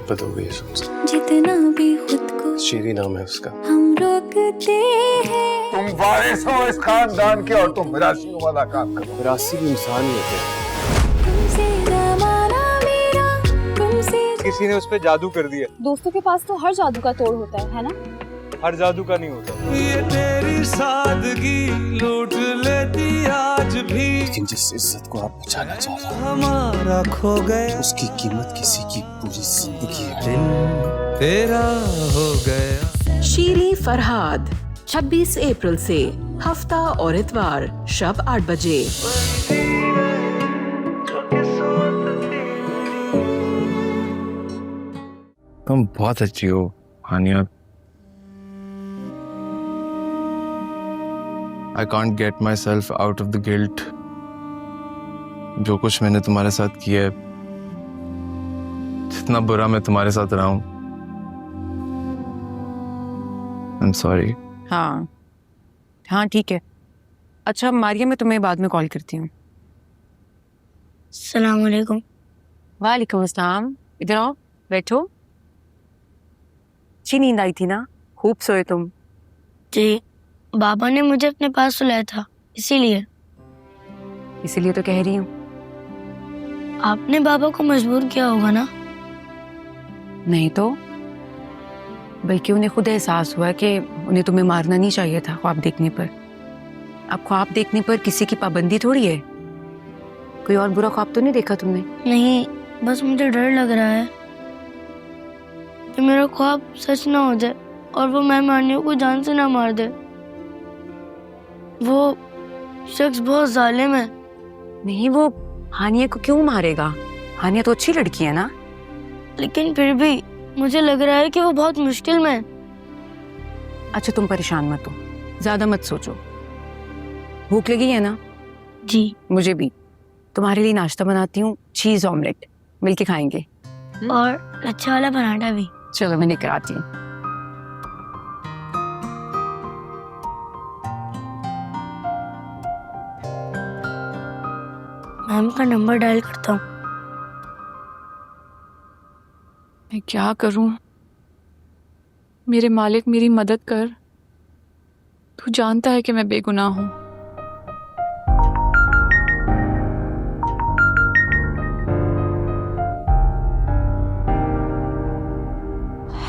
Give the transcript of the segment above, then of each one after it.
मोहब्बत हो गई है सुनकर। जितना भी खुद को शीरी नाम है उसका। हम रोकते हैं। तुम वारिस हो इस खानदान के और तुम मिरासियों वाला काम करो। विरासी भी इंसान ही होते हैं। तुमसे ज़माना मेरा, तुमसे किसी ने उस पे जादू कर दिया। दोस्तों के पास तो हर जादू का तोड़ होता है ना? हर जादू का नहीं होता। ये तेरी सादगी लूट लेती आज भी, लेकिन जिस इज्जत को आप बचाना चाह रहे हो हमारा खो गया उसकी कीमत किसी की पूरी जिंदगी है। दिल तेरा हो गया। शीरी फरहाद 26 अप्रैल से हफ्ता और इतवार शब 8 बजे। तुम बहुत अच्छी हो हानिया। I can't get myself out of the guilt. जो कुछ मैंने तुम्हारे साथ किया है, जितना बुरा मैं तुम्हारे साथ रहा हूँ, I'm sorry. हाँ ठीक है। अच्छा मारिया, मैं तुम्हें बाद में कॉल करती हूँ। अस्सलाम वालेकुम। वालेकुम अस्सलाम। इधर आओ, बैठो। अच्छी नींद आई थी ना? खूब सोए तुम। जी, बाबा ने मुझे अपने पास सुलाया था, इसीलिए। इसीलिए तो कह रही हूँ। आपने बाबा को मजबूर किया होगा ना? नहीं तो, बल्कि उन्हें खुद एहसास हुआ कि उन्हें तुम्हें मारना नहीं चाहिए था ख्वाब देखने पर। अब ख्वाब देखने पर किसी की पाबंदी थोड़ी है। कोई और बुरा ख्वाब तो नहीं देखा तुमने? नहीं, बस मुझे डर लग रहा है कि मेरा ख्वाब सच ना हो जाए और वो मेहमानियों को जान से ना मार दे। वो शख्स बहुत जालिम है। नहीं, वो हानिया को क्यों मारेगा? हानिया तो अच्छी लड़की है ना। लेकिन फिर भी मुझे लग रहा है कि वो बहुत मुश्किल में है। अच्छा तुम परेशान मत हो, ज्यादा मत सोचो। भूख लगी है ना? जी। मुझे भी। तुम्हारे लिए नाश्ता बनाती हूँ, चीज ऑमलेट, मिलके खाएंगे। और अच्छा वाला पराठा भी। चलो मैं लेकर आती हूँ। मैम का नंबर डायल करता हूँ। मैं क्या करूं? मेरे मालिक मेरी मदद कर। तू जानता है कि मैं बेगुनाह हूं।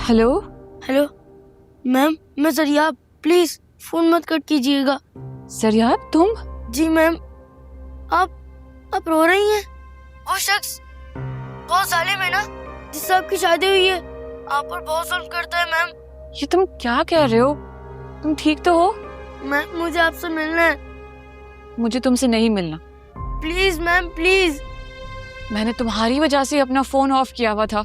हेलो हेलो मैम, मैं जरियाब, प्लीज फोन मत कट कीजिएगा। सरियाब, तुम? जी मैम। आप रो रही हैं? वो शख्स बहुत जालिम है ना, जिससे आपकी शादी हुई है, आप पर बहुत जुल्म करता है मैम। ये तुम क्या कह रहे हो? तुम ठीक तो हो? मैम मुझे आपसे मिलना है। मुझे तुमसे नहीं मिलना। Please ma'am, please. मैंने तुम्हारी वजह से अपना फोन ऑफ किया हुआ था।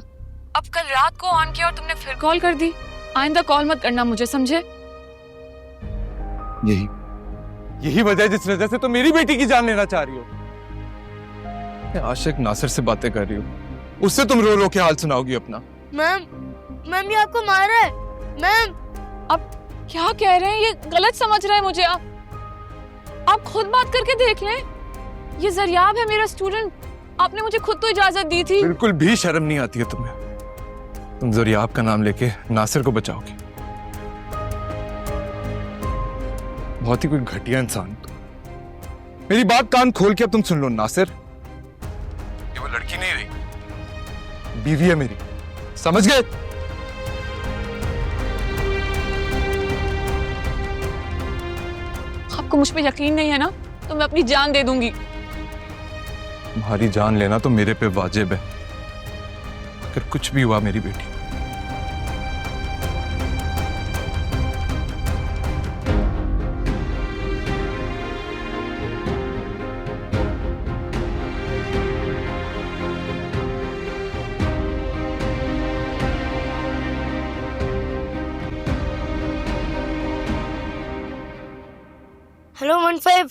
अब कल रात को ऑन किया और तुमने फिर कॉल कर दी। आइंदा कॉल मत करना मुझे, समझे? यही वजह है जिस वजह से तो मेरी बेटी की जान लेना चाह रही हो। आशिक नासिर से बातें कर रही हो, उससे तुम रो रो के हाल सुनाओगी अपना। मैम ये आपको मार रहा है। मैम अब क्या कह रहे हैं? ये गलत समझ रहे हैं मुझे। आप खुद बात करके देख लें। ये जरियाब है मेरा स्टूडेंट। आपने मुझे खुद तो इजाजत दी थी। बिल्कुल भी शर्म नहीं आती है तुम्हें। तुम जरियाब का नाम लेके नासिर को बचाओगे। बहुत ही कोई घटिया इंसान तुम। मेरी बात कान खोल के अब तुम सुन लो नासिर, ये वो लड़की नहीं रही, बीवी है मेरी, समझ गए? आपको मुझ पे यकीन नहीं है ना, तो मैं अपनी जान दे दूंगी। तुम्हारी जान लेना तो मेरे पे वाजिब है, अगर कुछ भी हुआ मेरी बेटी। हेलो 15।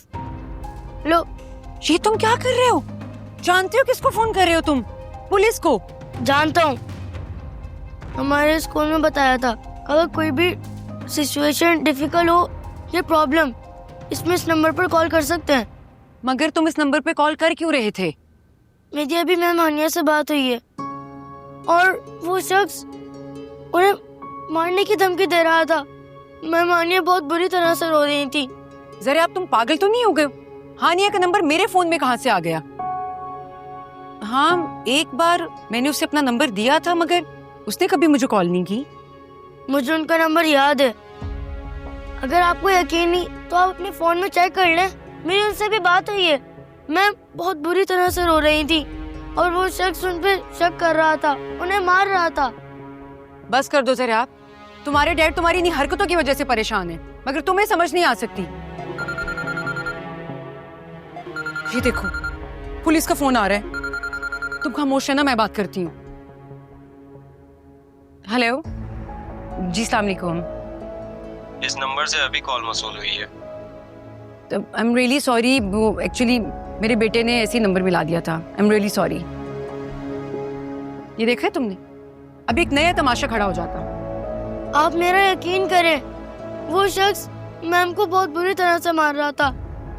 हेलो। ये तुम क्या कर रहे हो? जानते हो किसको फोन कर रहे हो तुम? पुलिस को? जानता हूँ, हमारे स्कूल में बताया था अगर कोई भी सिचुएशन डिफिकल्ट हो या प्रॉब्लम, इसमें इस नंबर पर कॉल कर सकते हैं। मगर तुम इस नंबर पे कॉल कर क्यों रहे थे? मेरी अभी मैम हानिया से बात हुई है, और वो शख्स उन्हें मारने की धमकी दे रहा था। मैं मानिए बहुत बुरी तरह से रो रही थी। जरा आप तुम पागल तो नहीं हो गए? हानिया का नंबर मेरे फोन में कहाँ से आ गया? हाँ, एक बार मैंने उसे अपना नंबर दिया था मगर उसने कभी मुझे कॉल नहीं की। मुझे उनका नंबर याद है। अगर आपको यकीन नहीं तो आप अपने फोन में चेक कर लें। मेरी उनसे भी बात हुई है। मैं बहुत बुरी तरह से रो रही थी और वो शख्स उन पे शक कर रहा था, उन्हें मार रहा था। बस कर दो जरा आप। तुम्हारे डैड तुम्हारी इन्हीं हरकतों की वजह से परेशान है, मगर तुम्हें समझ नहीं आ सकती। ये देखो, पुलिस का फोन आ रहा है। तुम खामोश है ना, मैं बात करती हूँ। हेलो जी, सलाम अलैकुम। इस नंबर से अभी कॉल मौसूल हुई है। आई एम रियली सॉरी, वो एक्चुअली मेरे बेटे ने ऐसे नंबर मिला दिया था। I am really sorry. ये देखा है तुमने? अभी एक नया तमाशा खड़ा हो जाता। आप मेरा यकीन करें, वो शख्स मैम को बहुत बुरी तरह से मार रहा था।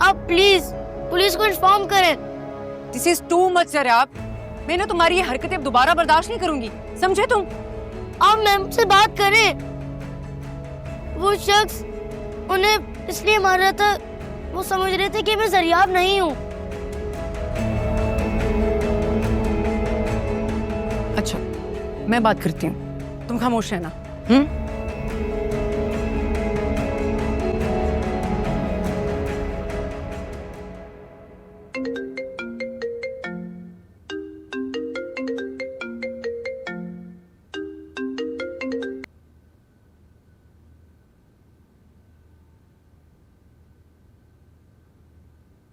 आप प्लीज पुलिस को इन्फॉर्म करें। This is too much sir. आप, मैं ना तुम्हारी ये हरकतें दोबारा बर्दाश्त नहीं करूंगी, समझे तुम? आप मैम से बात करें। वो शख्स उन्हें इसलिए मार रहा था, वो समझ रहे थे कि मैं जरियाब नहीं हूँ। अच्छा, मैं बात करती हूँ, तुम खामोश है ना?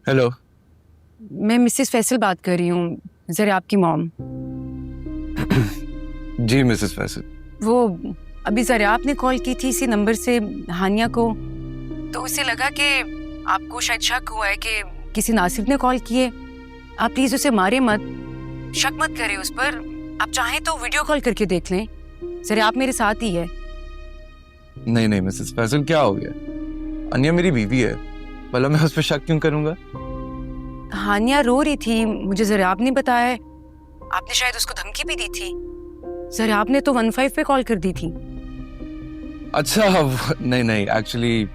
हेलो, मैं मिसेस फैसल बात कर रही हूँ, जरा आपकी मॉम। जी मिसेस फैसल। वो अभी जरा आपने कॉल की थी इसी नंबर से हानिया को, तो उसे लगा कि आपको शायद शक हुआ है कि किसी नासिर ने कॉल किए। आप प्लीज उसे मारे मत, शक मत करें उस पर। आप चाहें तो वीडियो कॉल करके देख लें। जरा आप मेरे साथ ही है। नहीं नहीं मिसेस फैसल, क्या हो गया? अनिया मेरी बीवी है, भला मैं उस पर शक क्यों करूंगा? हानिया रो रही थी, मुझे जरा आपने बताया। आपने शायद उसको धमकी भी दी थी। जरा आपने तो 15 पे कॉल कर दी थी। अच्छा, नहीं नहीं, एक्चुअली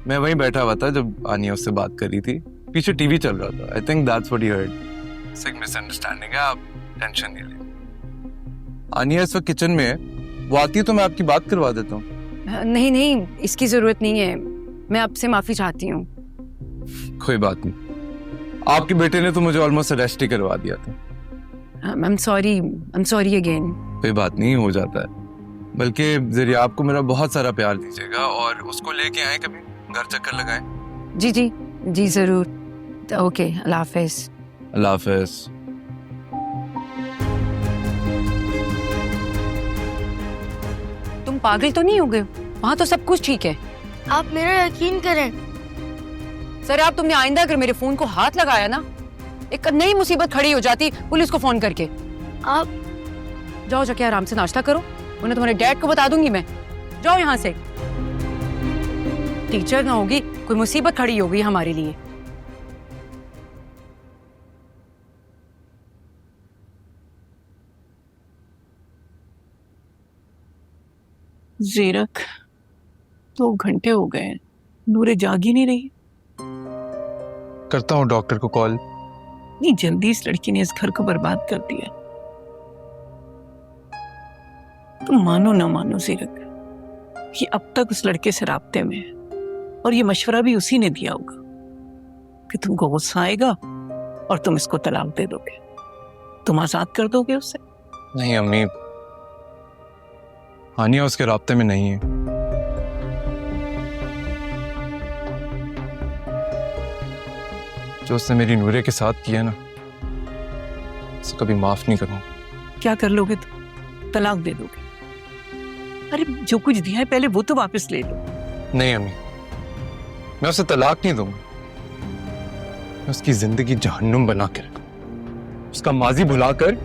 मैं वहीं बैठा हुआ था जब आनिया उससे बात कर रही थी। पीछे टीवी चल रहा था। I think that's what he heard. Sick misunderstanding है, आप टेंशन नहीं लें। आनिया इस वक्त किचन में है, वो आती है तो मैं आपकी बात करवा देता हूँ। नहीं नहीं, इसकी जरूरत नहीं है। मैं आपसे माफी चाहती हूँ। कोई बात नहीं, आपके बेटे ने तो मुझे ऑलमोस्ट अरेस्ट ही करवा दिया था। I am sorry again. कोई बात नहीं, हो जाता है। बल्कि जरिया आपको मेरा बहुत सारा प्यार दीजिएगा और उसको लेके आए, कभी घर चक्कर लगाएं। जी जी जी जरूर। ओके, अल्लाह हाफिज। अल्लाह हाफिज। तुम पागल तो नहीं हो गए? वहाँ तो सब कुछ ठीक है। आप मेरा यकीन करें। सर, आप तुमने आइंदा अगर मेरे फोन को हाथ लगाया ना, एक नई मुसीबत खड़ी हो जाती पुलिस को फोन करके। आप जाओ, जाके आराम से नाश्ता करो, उन्हें तुम्हारे डैड को बता दूंगी मैं। जाओ यहाँ से। टीचर ना होगी, कोई मुसीबत खड़ी होगी हमारे लिए। ज़ीरक, 2 घंटे हो गए, नूरे जाग ही नहीं रही। करता हूँ डॉक्टर को कॉल। इतनी जल्दी इस लड़की ने इस घर को बर्बाद कर दिया। तुम मानो ना मानो ज़ीरक, ये अब तक उस लड़के से राब्ते में है और ये मशवरा भी उसी ने दिया होगा कि तुमको गुस्सा आएगा और तुम इसको तलाक दे दोगे, तुम आजाद कर दोगे उसे। नहीं अम्मी, हानिया उसके राब्ते में नहीं है। जो उसने मेरी नूरे के साथ किया ना, उसे कभी माफ नहीं करूंगा। क्या कर लोगे तुम? तलाक दे दोगे? अरे जो कुछ दिया है पहले वो तो वापस ले लो। नहीं अम्मी, मैं उसे तलाक नहीं दूंगा। मैं उसकी जिंदगी जहन्नुम बना के रखूं। उसका माजी भुलाकर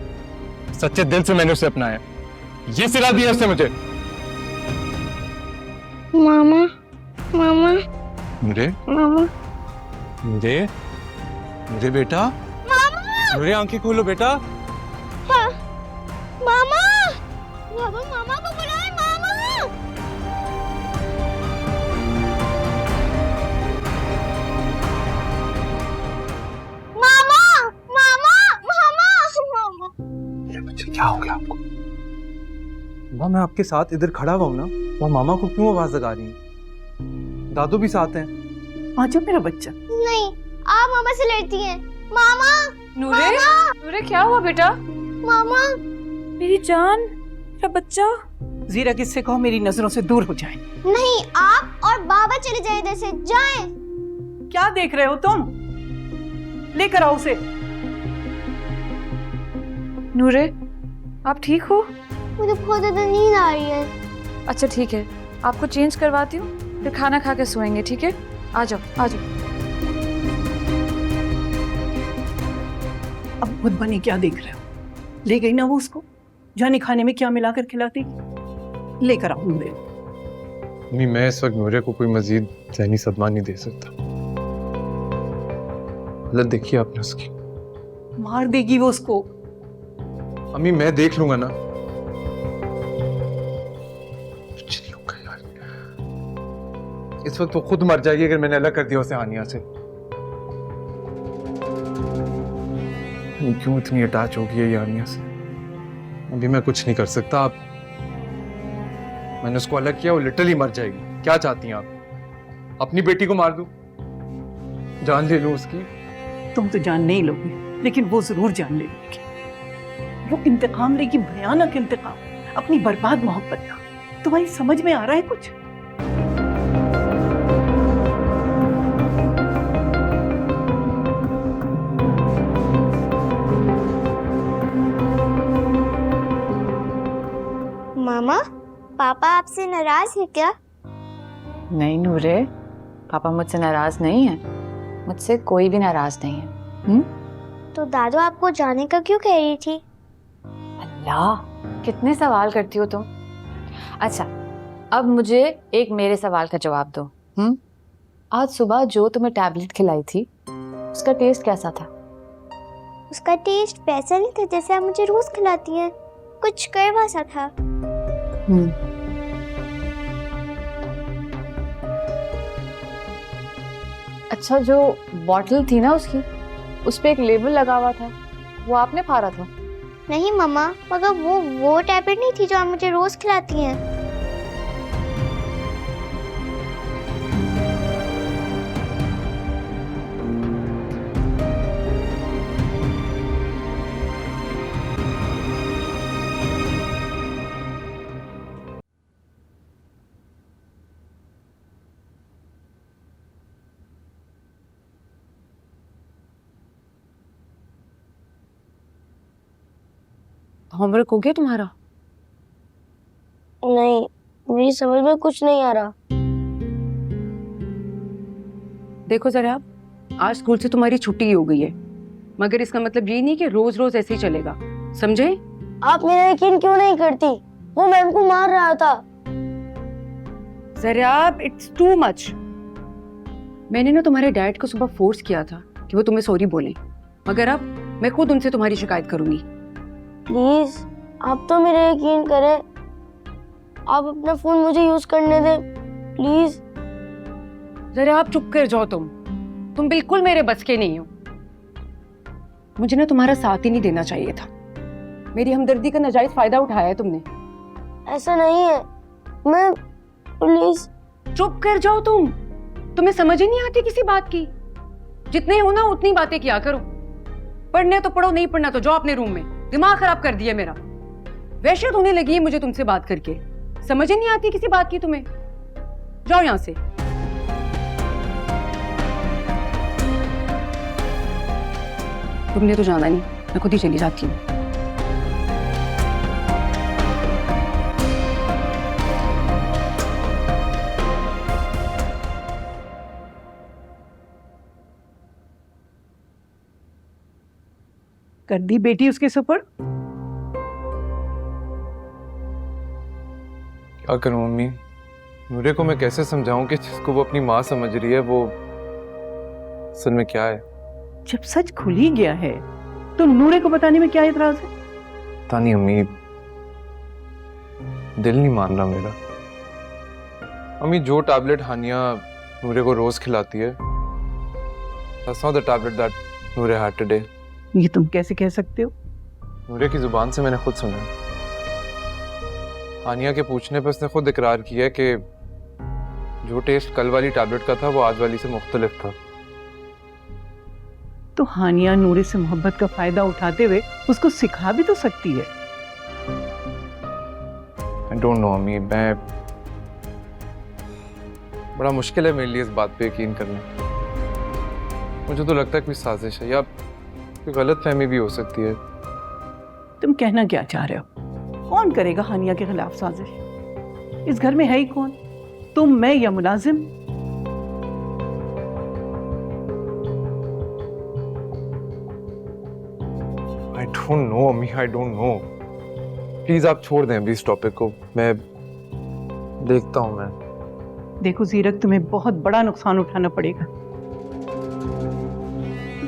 सच्चे दिल से मैंने उसे अपनाया। ये सिला दिया उसने मुझे। मामा, मामा, मुझे मामा, मुझे मुझे बेटा, मामा, मेरी आंखें खोलो बेटा। मामा। बाबा मामा को बुलाए, मामा। मामा मामा मामा मामा। बच्चे क्या हो गया आपको? माँ मैं आपके साथ इधर खड़ा हुआ हूँ ना, वहाँ मामा को क्यों आवाज लगा रही है? दादू भी साथ हैं। आ जाओ मेरा बच्चा। नहीं, आप मामा से लड़ती हैं। मामा नूरे, नूरे क्या हुआ बेटा? मामा मेरी जान, मेरा बच्चा। जीरा किससे कहो मेरी नजरों से दूर हो जाए। नहीं, आप और बाबा चले जाए इधर से, जाएं। क्या देख रहे हो तुम? लेकर आओ उसे। नूरे, आप ठीक हो? मुझे बहुत ज्यादा नींद आ रही है। अच्छा ठीक है, आपको चेंज करवाती हूँ, फिर खाना खा के सोएंगे, ठीक है? आ जाओ आ जाओ। अब खुद बनी क्या देख रहे हो? ले गई ना वो उसको, जाने खाने में क्या मिलाकर खिलाती। लेकर आओ मुझे। नहीं, मैं इस वक्त नूरे को कोई मजीद ज़हनी सदमा नहीं दे सकता। हालत देखिए आपने उसकी। मार देगी वो उसको। अम्मी मैं देख लूंगा ना। इस वक्त वो खुद मर जाएगी अगर मैंने अलग कर दिया उसे हानिया से। क्यों इतनी अटैच हो गई है ये हानिया से? अभी मैं कुछ नहीं कर सकता। आप, मैंने उसको अलग किया, वो लिटरली मर जाएगी। क्या चाहती हैं आप? अपनी बेटी को मार दूं? जान ले लूं उसकी? तुम तो जान नहीं लोगे, लेकिन वो जरूर जान ले लेगी। वो इंतकाम लेगी, भयानक इंतकाम, अपनी बर्बाद मोहब्बत का। तुम्हारी समझ में आ रहा है कुछ? मामा, पापा आपसे नाराज है क्या? नहीं नूरे, पापा मुझसे नाराज नहीं है। मुझसे कोई भी नाराज नहीं है। तो दादू आपको जाने का क्यों कह रही थी? अल्लाह, कितने सवाल करती हो तुम। अच्छा, अब मुझे एक मेरे सवाल का जवाब दो। आज सुबह जो तुम्हें टैबलेट खिलाई थी, उसका टेस्ट कैसा था? उसका टेस्ट वैसा नहीं था जैसे आप मुझे रोज खिलाती हैं, कुछ कड़वा सा था। अच्छा, जो बॉटल थी ना उसकी, उस पे एक लेबल लगा हुआ था, वो आपने फाड़ा था? नहीं मामा, मगर वो टैबलेट नहीं थी जो आप मुझे रोज खिलाती हैं। होमवर्क हो गया तुम्हारा? नहीं, मेरी समझ में कुछ नहीं आ रहा। देखो जरा, आज स्कूल से तुम्हारी छुट्टी हो गई है, मगर इसका मतलब ये नहीं कि रोज रोज ऐसे ही चलेगा, समझे? आप मेरा यकीन क्यों नहीं करती? वो मैम को मार रहा था। जरा, इट्स टू मच। मैंने ना तुम्हारे डैड को सुबह फोर्स किया था कि वो तुम्हें सॉरी बोलें, मगर अब मैं खुद उनसे तुम्हारी शिकायत करूंगी। प्लीज, आप तो मेरा यकीन करें। आप अपना फोन मुझे यूज करने दें, प्लीज। जरा आप चुप कर जाओ। तुम बिल्कुल मेरे बस के नहीं हो। मुझे ना तुम्हारा साथ ही नहीं देना चाहिए था। मेरी हमदर्दी का नाजायज फायदा उठाया है तुमने। ऐसा नहीं है, मैं प्लीज। चुप कर जाओ। तुम्हें समझ ही नहीं आती किसी बात की। जितने हो ना उतनी बातें किया करो। पढ़ने तो पढ़ो, नहीं पढ़ना तो जाओ अपने रूम में। दिमाग खराब कर दिया मेरा। वहशत होने लगी है मुझे तुमसे बात करके। समझ ही नहीं आती किसी बात की तुम्हें। जाओ यहां से। तुमने तो जाना नहीं, मैं खुद ही चली जाती हूँ। कर दी बेटी उसके सुपर। क्या करूं मम्मी? नूरे को मैं कैसे समझाऊं कि जिसको वो अपनी माँ समझ रही है वो असल में क्या है? जब सच खुल ही गया है तो नूरे को बताने में क्या एतराज है? पता नहीं अम्मी, दिल नहीं मान रहा मेरा। अम्मी जो टैबलेट हानिया नूरे को रोज खिलाती है, that's not the tablet that Noore had today. ये तुम कैसे कह सकते हो? नूरे की जुबान से मैंने खुद सुना। हानिया के पूछने पर उसने खुद इकरार किया कि जो टेस्ट कल वाली टैबलेट का था वो आज वाली से मुख्तलिफ था। तो हानिया नूरे से मोहब्बत का फायदा उठाते हुए उसको सिखा भी तो सकती है। I don't know अम्मी, मैं बड़ा मुश्किल है मेरे लिए इस बात पे यकीन करना। मुझे तो लगता है कोई साजिश है या कोई गलत फहमी भी हो सकती है। तुम कहना क्या चाह रहे हो? कौन करेगा हानिया के खिलाफ साजिश? इस घर में है ही कौन? तुम, मैं या मुलाजिम? I don't know अम्मी, I don't know। प्लीज आप छोड़ दें अभी इस टॉपिक को, मैं देखता हूँ। मैं देखो जीरक, तुम्हें बहुत बड़ा नुकसान उठाना पड़ेगा,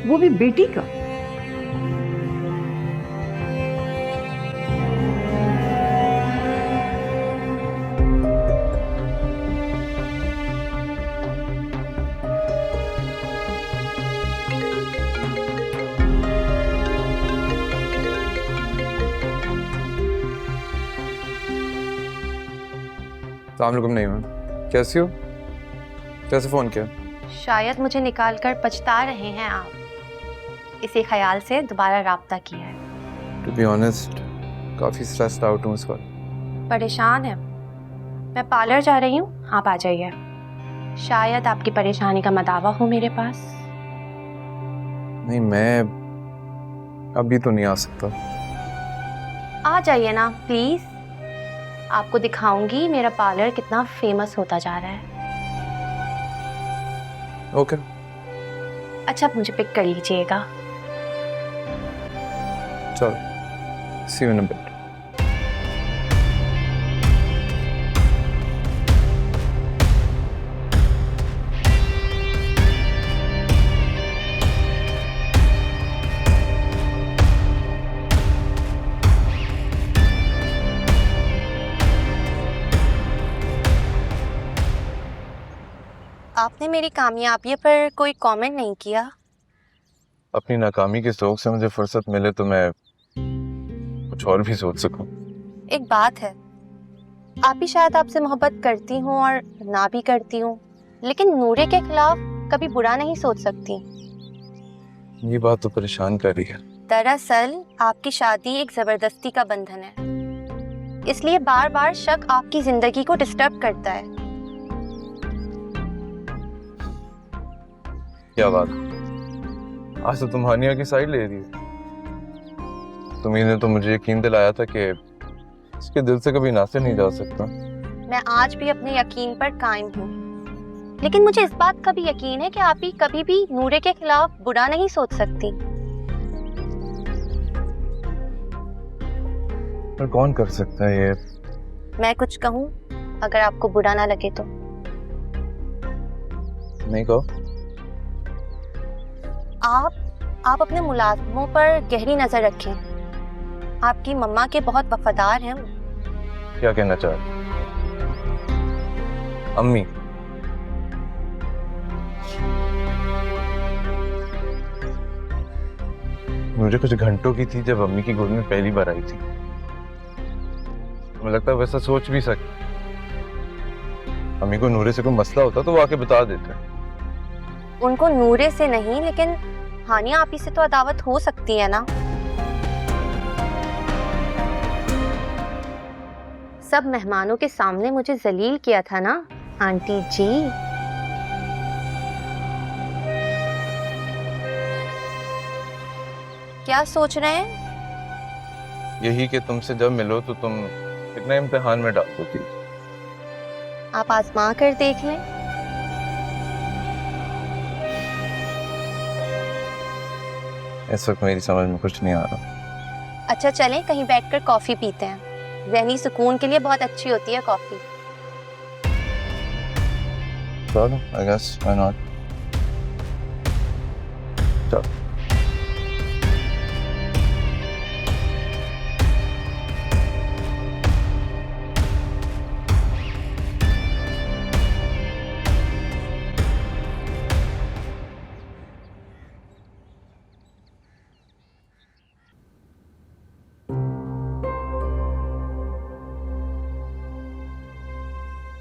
वो भी बेटी का। अस्सलामुअलैकुम नईमा, कैसी हो? कैसे फोन किया? शायद मुझे निकालकर पछता रहे हैं आप, इसी ख्याल से दोबारा राब्ता किया है। टू बी ऑनेस्ट, काफी स्ट्रेस्ड आउट हूँ इस वक्त। परेशान है? मैं पार्लर जा रही हूँ, आप आ जाइए। शायद आपकी परेशानी का मदावा हो मेरे पास। नहीं, मैं अभी तो नहीं आ सकता। आ जाइए ना प्लीज, आपको दिखाऊंगी मेरा पार्लर कितना फेमस होता जा रहा है। ओके। अच्छा, आप मुझे पिक कर लीजिएगा। चलो, सी यू इन अ बिट। आपने मेरी कामयाबी पर कोई कमेंट नहीं किया। अपनी नाकामी के शौक से मुझे फुर्सत मिले तो मैं कुछ और भी सोच सकूं। एक बात है, आप भी शायद आपसे मोहब्बत करती हूँ और ना भी करती हूँ, लेकिन नूरे के खिलाफ कभी बुरा नहीं सोच सकती। ये बात तो परेशान कर रही है। दरअसल आपकी शादी एक जबरदस्ती का बंधन है, इसलिए बार बार शक आपकी जिंदगी को डिस्टर्ब करता है। क्या बात, आज तो तुम हानिया की साइड ले रही हो। तुम्ही ने तो मुझे यकीन दिलाया था कि इसके दिल से कभी नासे नहीं जा सकता। मैं आज भी अपने यकीन पर कायम हूँ, लेकिन मुझे इस बात का भी यकीन है कि आप ही कभी भी नूरे के खिलाफ बुरा नहीं सोच सकती। पर कौन कर सकता है ये? मैं कुछ कहूँ अगर आपको बुरा ना लगे तो? नहीं कहो। आप अपने मुलाजमों पर गहरी नजर रखें। आपकी मम्मा के बहुत वफादार हैं। क्या कहना चाह रही? अम्मी, मुझे कुछ घंटों की थी जब अम्मी की गोद में पहली बार आई थी। मुझे लगता है वैसा सोच भी सकती। अम्मी को नूरे से कोई मसला होता तो वो आके बता देते। उनको नूरे से नहीं, लेकिन हानिया आपी से तो अदावत हो सकती है ना। सब मेहमानों के सामने मुझे जलील किया था ना आंटी जी। क्या सोच रहे हैं? यही कि तुमसे जब मिलो तो तुम इतना इम्तिहान में डाल देती। आप आजमा कर देख लें। इस वक्त मेरी समझ में कुछ नहीं आ रहा। अच्छा चलें कहीं बैठकर कॉफी पीते हैं, ज़हनी सुकून के लिए बहुत अच्छी होती है कॉफी। चलो, I guess why not? चलो।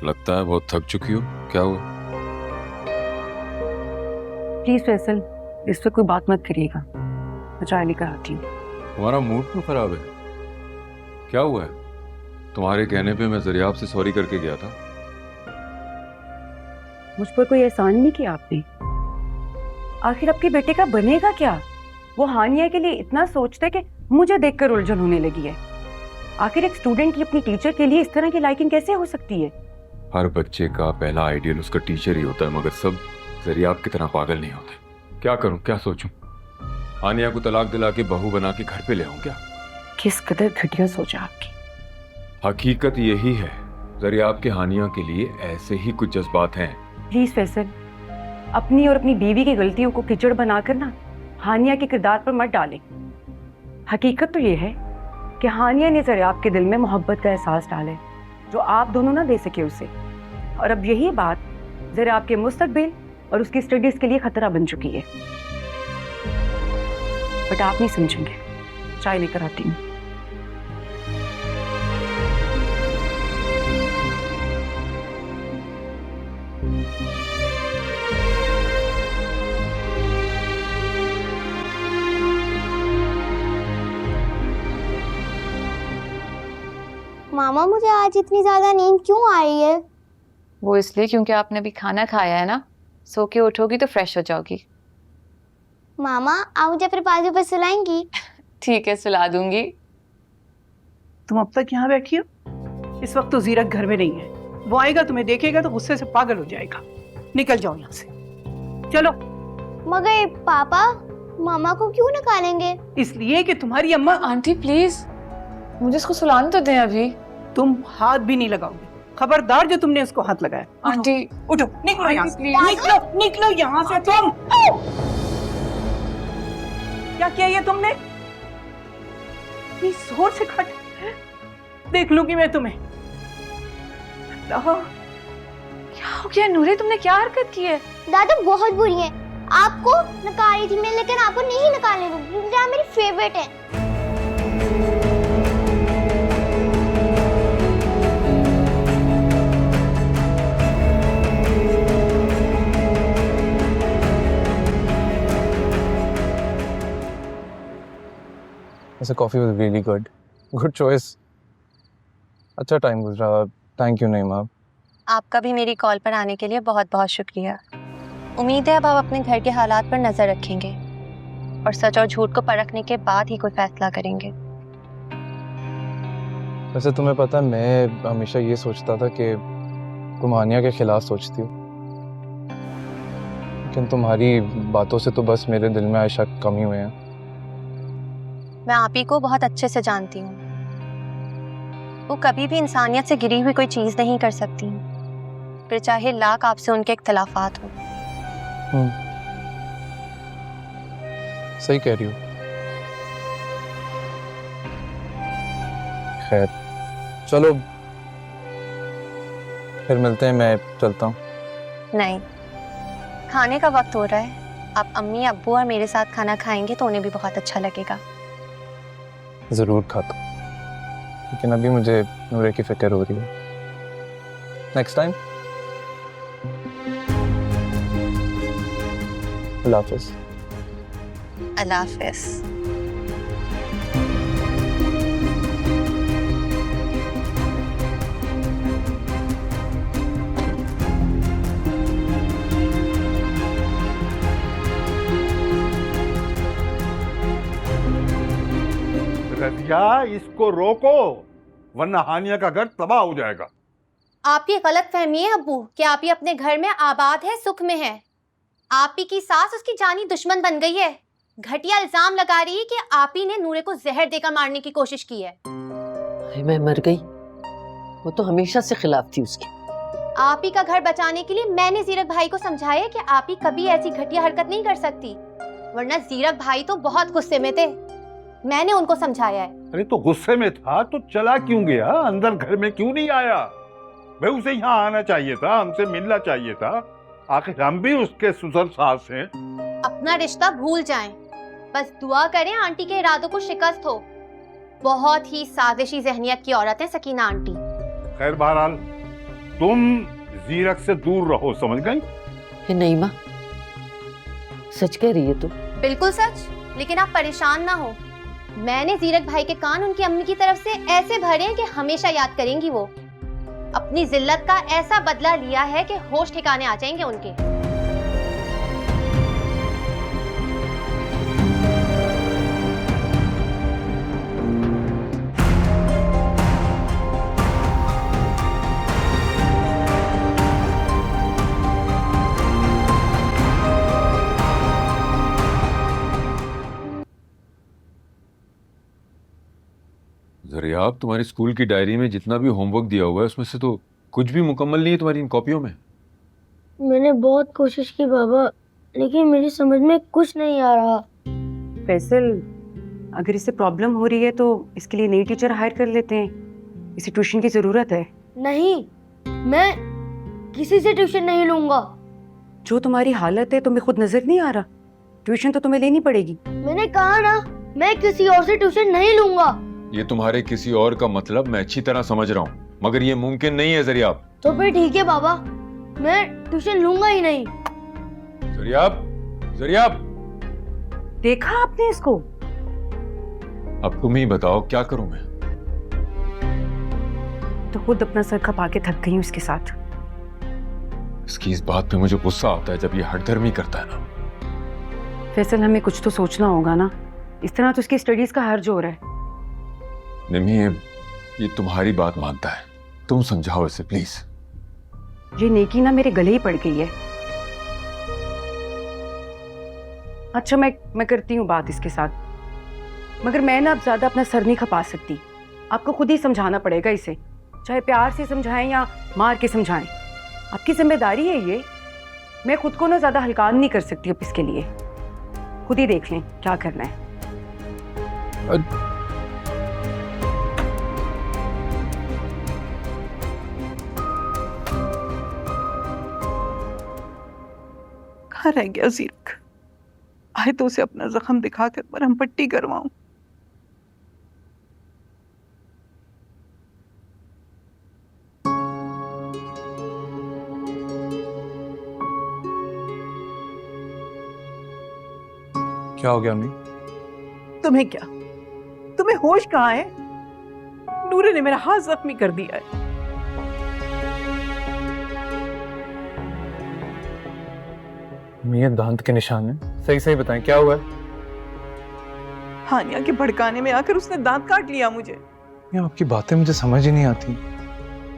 लगता है बहुत थक चुकी हो, क्या हुआ? प्लीज फैसल, इस पे कोई बात मत करिएगा, मैं चाय लेकर आती हूँ। तुम्हारा मूड क्यों खराब है? क्या हुआ है? तुम्हारे कहने पे मैं जरियाब से सॉरी करके गया था। मुझ पर कोई एहसान नहीं किया आपने। आखिर आपके बेटे का बनेगा क्या? वो हानिया के लिए इतना सोचता है कि मुझे देखकर उलझन होने लगी है। आखिर एक स्टूडेंट की अपनी टीचर के लिए इस तरह की लाइकिंग कैसे हो सकती है? हर बच्चे का पहला आइडियल उसका टीचर ही होता है, मगर सब जरियाब की तरह पागल नहीं होते। क्या करूं, क्या सोचूं? हानिया को तलाक दिला के बहू बना के घर पे ले आऊं क्या? किस कदर घटिया सोचा आपकी। हकीकत यही है, जरियाब के हानिया के लिए ऐसे ही कुछ जज्बात हैं। प्लीज फैसल, अपनी और अपनी बीवी की गलतियों को कीचड़ बनाकर ना हानिया के किरदार पर मत डालें। हकीकत तो ये है कि हानिया ने जरियाब के दिल में मोहब्बत का एहसास डाले जो आप दोनों ना दे सके उसे, और अब यही बात जरियाब के मुस्तकबिल और उसकी स्टडीज के लिए खतरा बन चुकी है। बट आप नहीं समझेंगे, चाय लेकर आती हूँ। मामा, मुझे आज इतनी ज्यादा नींद क्यों आ रही है? वो इसलिए क्योंकि आपने अभी खाना खाया है ना, सो के उठोगी तो फ्रेश हो जाओगी। मामा, आप मुझे अपने बाजू पर सुलाएंगी? ठीक है, सुला दूंगी। तुम अब तक यहाँ बैठी हो? इस वक्त तो जीरक घर में नहीं है, वो आएगा तुम्हें देखेगा तो गुस्से से पागल हो जाएगा। निकल जाओ यहाँ से, चलो। मगर पापा मामा को क्यों निकालेंगे? इसलिए कि तुम्हारी अम्मा। आंटी प्लीज मुझे इसको सुलाने तो दें अभी। तुम हाथ भी नहीं लगाओगे, खबरदार जो तुमने उसको हाथ लगाया। आंटी उठो, निकलो यहाँ से, निकलो यहाँ से तुम। क्या किया ये तुमने? इतनी जोर से काट, देख लूंगी मैं तुम्हें। क्या हो गया नूरे, तुमने क्या हरकत की है? दादा बहुत बुरी है, आपको निकाली थी मैं, लेकिन आपको नहीं निकालने दूंगी क्योंकि आप मेरी फेवरेट है। ऐसा coffee was really good choice. अच्छा टाइम गुजरा, थैंक यू नईमा। आपका भी मेरी कॉल पर आने के लिए बहुत बहुत शुक्रिया। उम्मीद है अब आप अपने घर के हालात पर नजर रखेंगे और सच और झूठ को परखने के बाद ही कोई फैसला करेंगे। वैसे तुम्हें पता है, मैं हमेशा ये सोचता था कि तुम हानिया के खिलाफ सोचती हो, लेकिन तुम्हारी बातों से तो बस मेरे दिल में आए शक कम ही हुए हैं। मैं आप ही को बहुत अच्छे से जानती हूँ, वो कभी भी इंसानियत से गिरी हुई कोई चीज नहीं कर सकती, फिर चाहे लाख आपसे उनके इख्तलाफात हो। सही कह रही हो। खैर चलो फिर मिलते हैं, मैं चलता हूँ। नहीं, खाने का वक्त हो रहा है, आप अम्मी अब्बू और मेरे साथ खाना खाएंगे तो उन्हें भी बहुत अच्छा लगेगा। जरूर खाता हूँ, लेकिन अभी मुझे नूरे की फिक्र हो रही है। Next time. अल्लाह हाफिज़। अल्लाह हाफिज़। रजिया, इसको रोको वरना हानिया का घर तबाह हो जाएगा। आप ये गलत फहमी है अब्बू कि आप ही अपने घर में आबाद है, सुख में है। आप ही की सास उसकी जानी दुश्मन बन गई है। घटिया इल्जाम लगा रही है कि आप ही ने नूरे को जहर देकर मारने की कोशिश की है। मैं मर गई, वो तो हमेशा से खिलाफ थी उसकी। आप ही का घर बचाने के लिए मैंने जीरक भाई को समझाया कि आप ही कभी ऐसी घटिया हरकत नहीं कर सकती, वरना जीरक भाई तो बहुत गुस्से में थे। मैंने उनको समझाया है। अरे तो गुस्से में था तो चला क्यों गया? अंदर घर में क्यों नहीं आया? भाई उसे यहाँ आना चाहिए था, हमसे मिलना चाहिए था। आखिर हम भी उसके ससुर सास हैं। अपना रिश्ता भूल जाएं, बस दुआ करें आंटी के इरादों को शिकस्त हो। बहुत ही साजिशी जहनियत की औरत है सकीना आंटी। खैर बहरहाल तुम जीरक से दूर रहो, समझ गई? ये नहीं माँ, सच कह रही है तू? बिल्कुल सच, लेकिन आप परेशान ना हो। मैंने जीरक भाई के कान उनकी अम्मी की तरफ से ऐसे भरे हैं कि हमेशा याद करेंगी वो। अपनी जिल्लत का ऐसा बदला लिया है कि होश ठिकाने आ जाएंगे उनके। ज़रियाब, तुम्हारी स्कूल की डायरी में जितना भी होमवर्क दिया हुआ है उसमें से तो कुछ भी मुकम्मल नहीं है तुम्हारी इन कॉपियों में। मैंने बहुत कोशिश की बाबा, लेकिन मेरी समझ में कुछ नहीं आ रहा। फैसल, अगर इससे प्रॉब्लम हो रही है तो इसके लिए नई टीचर हायर कर लेते हैं। इसे ट्यूशन की जरूरत है। नहीं, मैं किसी से ट्यूशन नहीं लूंगा। जो तुम्हारी हालत है तुम्हें खुद नजर नहीं आ रहा? ट्यूशन तो तुम्हें लेनी पड़ेगी। मैंने कहा ना, मैं किसी और से ट्यूशन नहीं लूंगा। ये तुम्हारे किसी और का मतलब मैं अच्छी तरह समझ रहा हूँ, मगर ये मुमकिन नहीं है ज़रियाब। तो फिर ठीक है बाबा, मैं ट्यूशन लूंगा ही नहीं। ज़रियाब, ज़रियाब, देखा आपने इसको? अब तुम ही बताओ क्या करूं मैं? तो खुद अपना सर खपा के थक गई हूँ इसके साथ। इसकी इस बात पे मुझे गुस्सा आता है जब ये हठधर्मी करता है ना। फैसल, हमें कुछ तो सोचना होगा ना। इस तरह तो इसकी स्टडीज का हर्ज हो रहा है। निमी, ये तुम्हारी बात मानता है, तुम समझाओ इसे प्लीज। ये नेकी ना मेरे गले ही पड़ गई है। अच्छा, मैं करती हूँ बात इसके साथ, मगर मैं ना अब ज्यादा अपना सर नहीं खपा सकती। आपको खुद ही समझाना पड़ेगा इसे, चाहे प्यार से समझाएं या मार के समझाएं। आपकी जिम्मेदारी है ये। मैं खुद को ना ज्यादा हल्का नहीं कर सकती अब इसके लिए। खुद ही देख लें क्या करना है। कहाँ रह गया जीरक? आए तो उसे अपना जख्म दिखाकर मरहम पट्टी करवाऊं। क्या हो गया अम्मी? तुम्हें क्या? तुम्हें होश कहाँ है? नूरे ने मेरा हाथ जख्मी कर दिया है। ये दांत के निशान है। सही सही बताएं क्या हुआ है? हानिया के भड़काने में आकर उसने दांत काट लिया मुझे। ये आपकी बातें मुझे समझ ही नहीं आती।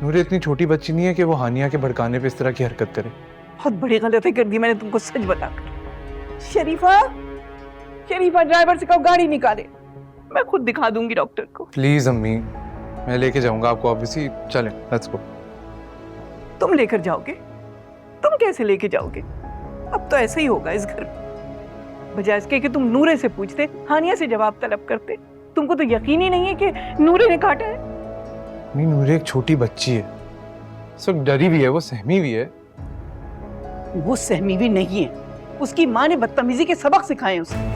नूरे इतनी छोटी बच्ची नहीं है कि वो हानिया के भड़काने पे इस तरह की हरकत करे। बहुत बड़ी गलती कर दी मैंने तुमको सच बताकर। शरीफा, शरीफा, ड्राइवर से कहो गाड़ी निकाले। मैं खुद दिखा दूंगी डॉक्टर को। प्लीज अम्मी, मैं लेके जाऊंगा आपको। ऑब्वियसली चलें, लेट्स गो। तुम लेकर जाओगे? तुम कैसे लेके जाओगे? अब तो ऐसा ही होगा इस घर में। बजाय इसके कि तुम नूरे से पूछते, हानिया से जवाब तलब करते। तुमको तो यकीन ही नहीं है कि नूरे ने काटा है। नहीं, नूरे एक छोटी बच्ची है, सब डरी भी है, वो सहमी भी है। वो सहमी भी नहीं है, उसकी माँ ने बदतमीजी के सबक सिखाए उसे।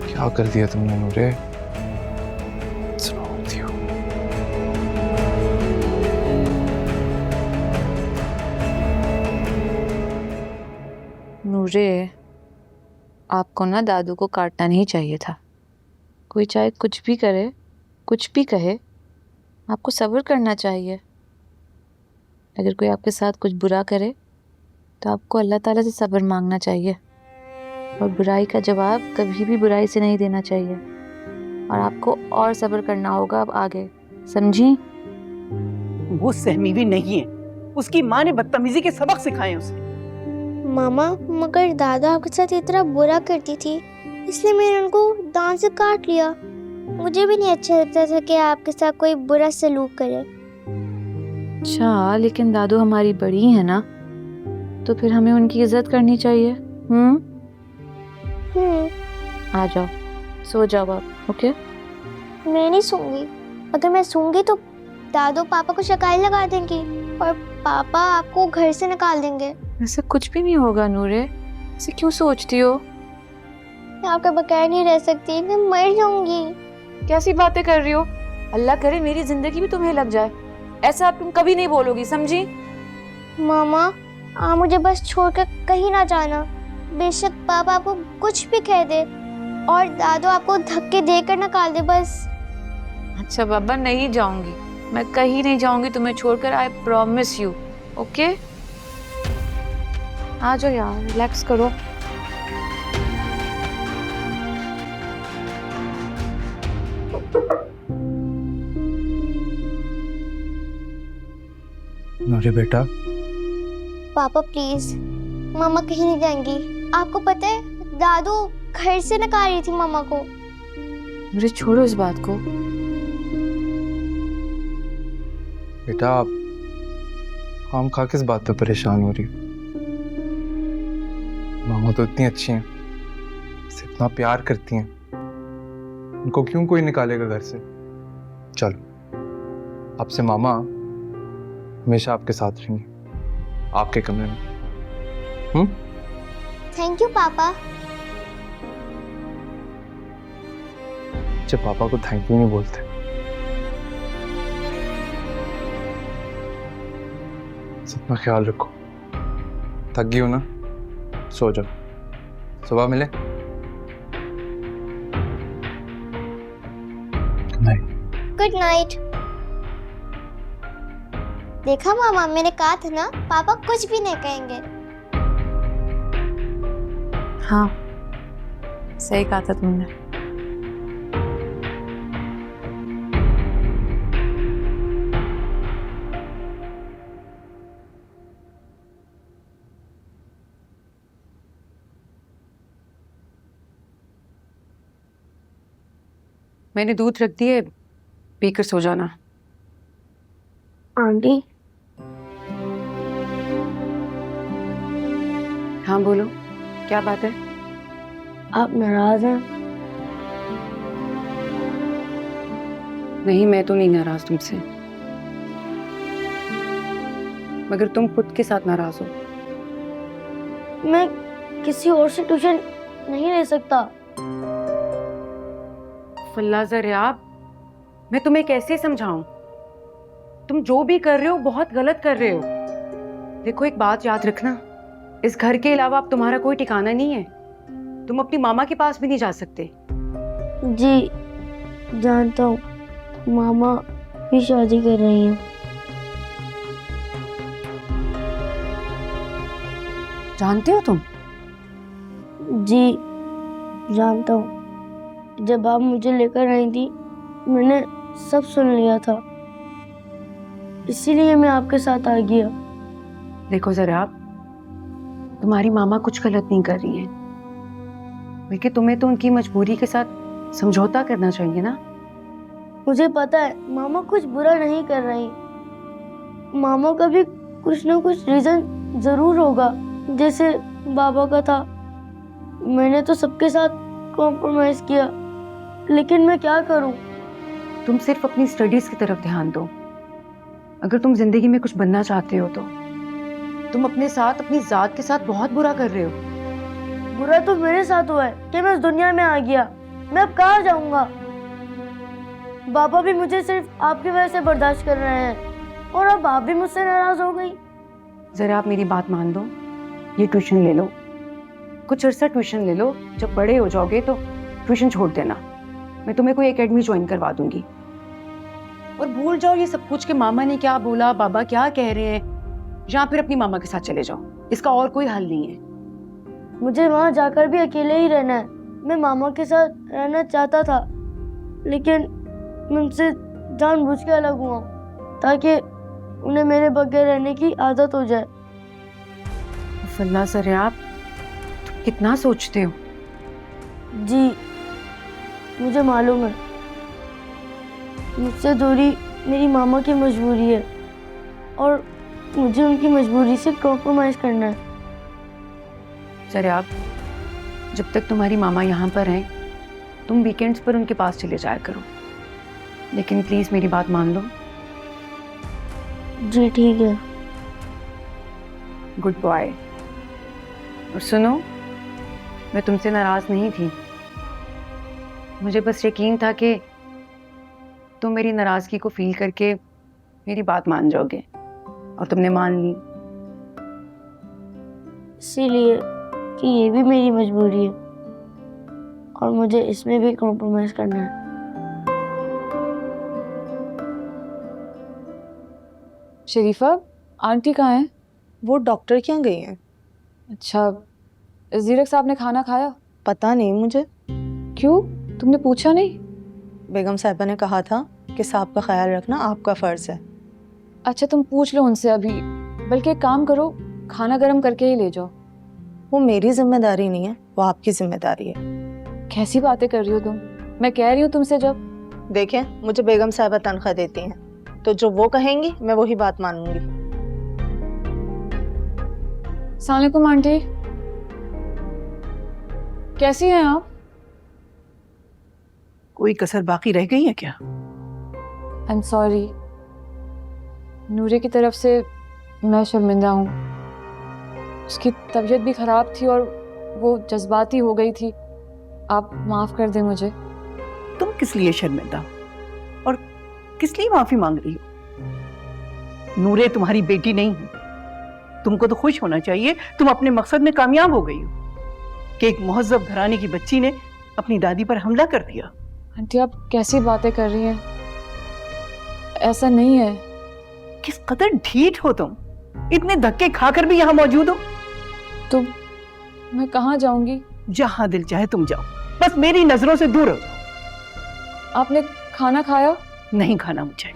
क्या कर दिया तुमने नूरे? नूरे, आपको ना दादू को काटना नहीं चाहिए था। कोई चाहे कुछ भी करे, कुछ भी कहे, आपको सब्र करना चाहिए। अगर कोई आपके साथ कुछ बुरा करे तो आपको अल्लाह ताला से सब्र मांगना चाहिए, और बुराई का जवाब कभी भी बुराई से नहीं देना चाहिए। और आपको और सब्र करना होगा अब आगे, समझी? वो सहमी भी नहीं है, उसकी माँ ने बदतमीजी के सबक सिखाए उसे। मामा, मगर दादा आपके साथ इतना बुरा करती थी, इसलिए मैंने उनको दांत से काट लिया। मुझे भी नहीं अच्छा लगता था कि आपके साथ कोई बुरा सलूक करे। अच्छा, लेकिन दादू हमारी बड़ी है ना, तो फिर हमें उनकी इज्जत करनी चाहिए। आ जाओ, सो जाओ आप। ओके? मैं नहीं सूंगी। अगर मैं सूंगी तो दादू पापा को शिकायत लगा देंगी और पापा आपको घर से निकाल देंगे। ऐसा कुछ भी नहीं होगा नूरे, ऐसे क्यों सोचती हो? मैं आपके बगैर नहीं रह सकती, मैं मर जाऊंगी। कैसी बातें कर रही हो? अल्लाह करे मेरी जिंदगी भी तुम्हें लग जाए, ऐसा तुम कभी नहीं बोलोगी, समझी? मामा, आप मुझे बस छोड़कर कहीं ना जाना। बेशक पापा आपको कुछ भी कह दे और दादू आपको धक्के देकर निकाल दे बस। अच्छा बाबा, नहीं जाऊंगी, मैं कहीं नहीं जाऊंगी तुम्हें छोड़कर, आई प्रॉमिस यू। ओके, आ जाओ यार, रिलैक्स करो। अरे बेटा, पापा प्लीज, मामा कहीं नहीं जाएंगी। आपको पता है दादू घर से निकाल रही थी मामा को। मुझे छोड़ो इस बात को। बेटा आप खाम खा किस बात पे परेशान हो रही हो? मामा तो इतनी अच्छी हैं, से इतना प्यार करती हैं, उनको क्यों कोई निकालेगा घर से? चलो, अब से मामा हमेशा आपके साथ रहेंगे, आपके कमरे में। थैंक यू पापा। जब पापा को थैंक यू नहीं बोलते। अपना ख्याल रखो, थक गई हो ना, सो जाओ, सुबह मिले। Good night. देखा मामा, मैंने कहा था ना पापा कुछ भी नहीं कहेंगे। हाँ, सही कहा था तुमने। मैंने दूध रख दिए, पीकर सो जाना। आंटी। हाँ बोलो, क्या बात है? आप नाराज हैं? नहीं, मैं तो नहीं नाराज तुमसे, मगर तुम खुद के साथ नाराज हो। मैं किसी और से ट्यूशन नहीं ले सकता। फल्ला ज़रियाब, मैं तुम्हें कैसे समझाऊं? तुम जो भी कर रहे हो बहुत गलत कर रहे हो। देखो, एक बात याद रखना, इस घर के अलावा अब तुम्हारा कोई ठिकाना नहीं है। तुम अपनी मामा के पास भी नहीं जा सकते। जी जानता हूँ, मामा भी शादी कर रही हैं। जानते हो तुम? जी जानता हूँ। जब आप मुझे लेकर आई थी, मैंने सब सुन लिया था, इसीलिए मैं आपके साथ आ गया। देखो ज़रा, तुम्हारी मामा कुछ गलत नहीं कर रही है, बल्कि तुम्हें तो उनकी मजबूरी के साथ समझौता करना चाहिए ना। मुझे पता है मामा कुछ बुरा नहीं कर रही। मामा का भी कुछ ना कुछ रीजन जरूर होगा, जैसे बाबा का था। मैंने तो सबके साथ कॉम्प्रोमाइज किया, लेकिन मैं क्या करूं? तुम सिर्फ अपनी स्टडीज की तरफ ध्यान दो। अगर तुम जिंदगी में कुछ बनना चाहते हो तो तुम अपने साथ, अपनी जात के साथ बहुत बुरा कर रहे हो। बुरा तो मेरे साथ हुआ है कि मैं इस दुनिया में आ गया। मैं अब कहाँ जाऊंगा? बाबा भी मुझे सिर्फ आपकी वजह से बर्दाश्त कर रहे हैं, और अब आप भी मुझसे नाराज हो गई। जरा आप मेरी बात मान दो, ये ट्यूशन ले लो, कुछ अरसा ट्यूशन ले लो। जब बड़े हो जाओगे तो ट्यूशन छोड़ देना, मैं तुम्हें कोई एकेडमी ज्वाइन करवा दूंगी। और भूल जाओ ये सब कुछ कि मामा ने क्या बोला, बाबा क्या कह रहे हैं, या फिर अपनी मामा के साथ चले जाओ। इसका और कोई हल नहीं है। मुझे वहाँ जाकर भी अकेले ही रहना है। मैं मामा के साथ रहना चाहता था, लेकिन मैं उनसे जानबूझ के अलग हुआ ताकि उन्हें मेरे बगैर रहने की आदत हो जाए। फल्ला ज़रियाब, तुम कितना सोचते हो? जी मुझे मालूम है, मुझसे दूरी मेरी मामा की मजबूरी है, और मुझे उनकी मजबूरी से कॉम्प्रोमाइज करना है। ज़रियाब, जब तक तुम्हारी मामा यहाँ पर हैं, तुम वीकेंड्स पर उनके पास चले जाया करो, लेकिन प्लीज मेरी बात मान लो। जी ठीक है। Good boy. और सुनो, मैं तुमसे नाराज नहीं थी। मुझे बस यकीन था कि तुम मेरी नाराजगी को फील करके मेरी बात मान जाओगे, और तुमने मान ली। इसीलिए कि ये भी मेरी मजबूरी है और मुझे इसमें भी कॉम्प्रोमाइज करना है। शरीफा, आंटी कहाँ हैं? वो डॉक्टर के यहाँ गई हैं। अच्छा, जीरक साहब ने खाना खाया? पता नहीं मुझे। क्यों, तुमने पूछा नहीं? बेगम साहिबा ने कहा था कि साहब का ख्याल रखना आपका फ़र्ज़ है। अच्छा, तुम पूछ लो उनसे अभी। बल्कि एक काम करो, खाना गर्म करके ही ले जाओ। वो मेरी जिम्मेदारी नहीं है, वो आपकी जिम्मेदारी है। कैसी बातें कर रही हो तुम? मैं कह रही हूँ तुमसे जब। देखें, मुझे बेगम साहिबा तनख्वाह देती हैं, तो जो वो कहेंगी मैं वही बात मानूंगी। अस्सलाम वालेकुम आंटी, कैसी हैं आप? कोई कसर बाकी रह गई है क्या? आई एम सॉरी, नूरे की तरफ से मैं शर्मिंदा हूँ। उसकी तबीयत भी ख़राब थी और वो जज्बाती हो गई थी। आप माफ़ कर दें मुझे। तुम किस लिए शर्मिंदा हो और किस लिए माफी मांग रही हो? नूरे तुम्हारी बेटी नहीं है। तुमको तो खुश होना चाहिए, तुम अपने मकसद में कामयाब हो गई हो कि एक मुहज्जब घराने की बच्ची ने अपनी दादी पर हमला कर दिया। आंटी, आप कैसी बातें कर रही हैं? ऐसा नहीं है। किस कदर ढीठ हो तुम, इतने धक्के खाकर भी यहाँ मौजूद हो। तो मैं कहाँ जाऊंगी? जहाँ दिल चाहे तुम जाओ, बस मेरी नजरों से दूर हो जाओ। आपने खाना खाया? नहीं खाना मुझे।